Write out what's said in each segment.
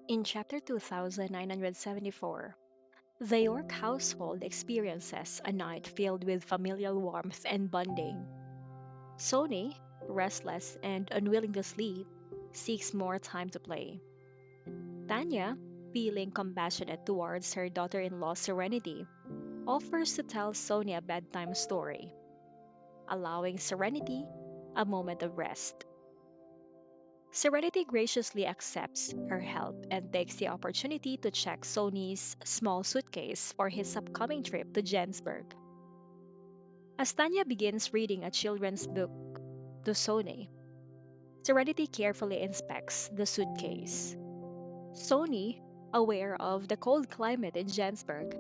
In chapter 2974, the York household experiences a night filled with familial warmth and bonding. Sony, restless and unwilling to sleep, seeks more time to play. Tanya, feeling compassionate towards her daughter in law Serenity, offers to tell Sony a bedtime story, allowing Serenity a moment of rest. Serenity graciously accepts her help and takes the opportunity to check Sony's small suitcase for his upcoming trip to Jensburg. As Tanya begins reading a children's book to Sony, Serenity carefully inspects the suitcase. Sony, aware of the cold climate in Jensburg,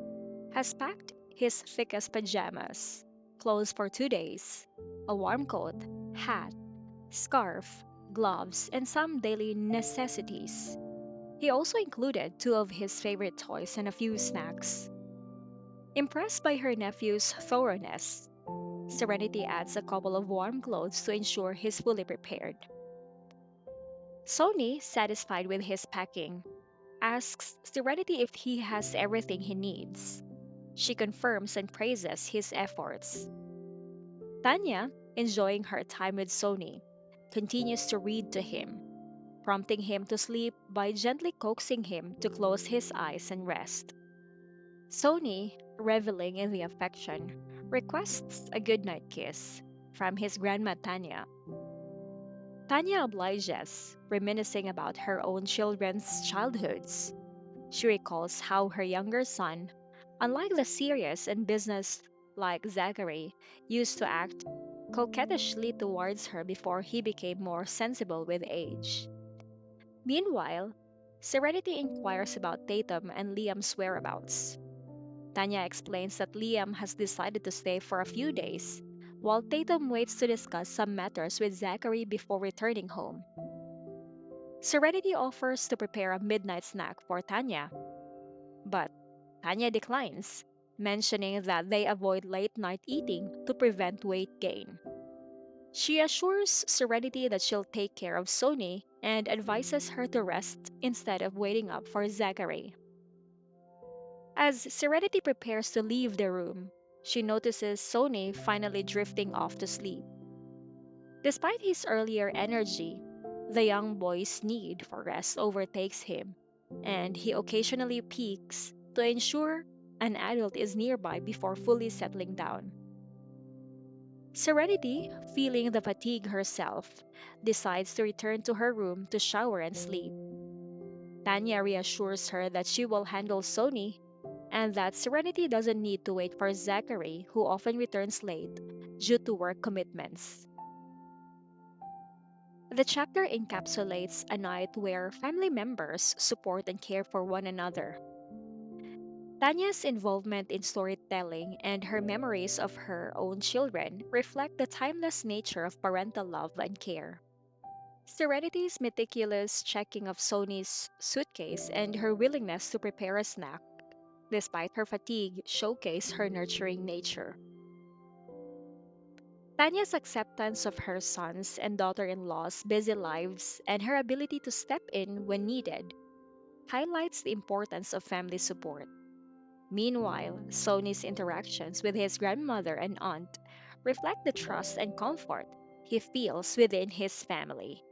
has packed his thickest pajamas, clothes for 2 days, a warm coat, hat, scarf, gloves, and some daily necessities. He also included two of his favorite toys and a few snacks. Impressed by her nephew's thoroughness, Serenity adds a couple of warm clothes to ensure he's fully prepared. Sony, satisfied with his packing, asks Serenity if he has everything he needs. She confirms and praises his efforts. Tanya, enjoying her time with Sony, continues to read to him, prompting him to sleep by gently coaxing him to close his eyes and rest. Sony, reveling in the affection, requests a goodnight kiss from his grandma Tanya. Tanya obliges, reminiscing about her own children's childhoods. She recalls how her younger son, unlike the serious and business like Zachary, used to act coquettishly towards her before he became more sensible with age. Meanwhile, Serenity inquires about Tatum and Liam's whereabouts. Tanya explains that Liam has decided to stay for a few days, while Tatum waits to discuss some matters with Zachary before returning home. Serenity offers to prepare a midnight snack for Tanya, but Tanya declines, mentioning that they avoid late night eating to prevent weight gain. She assures Serenity that she'll take care of Sony and advises her to rest instead of waiting up for Zachary. As Serenity prepares to leave the room, she notices Sony finally drifting off to sleep. Despite his earlier energy, the young boy's need for rest overtakes him, and he occasionally peeks to ensure an adult is nearby before fully settling down. Serenity, feeling the fatigue herself, decides to return to her room to shower and sleep. Tanya reassures her that she will handle Sony and that Serenity doesn't need to wait for Zachary, who often returns late due to work commitments. The chapter encapsulates a night where family members support and care for one another. Tanya's involvement in storytelling and her memories of her own children reflect the timeless nature of parental love and care. Serenity's meticulous checking of Sony's suitcase and her willingness to prepare a snack, despite her fatigue, showcase her nurturing nature. Tanya's acceptance of her sons and daughter in law's busy lives and her ability to step in when needed highlights the importance of family support. Meanwhile, Sony's interactions with his grandmother and aunt reflect the trust and comfort he feels within his family.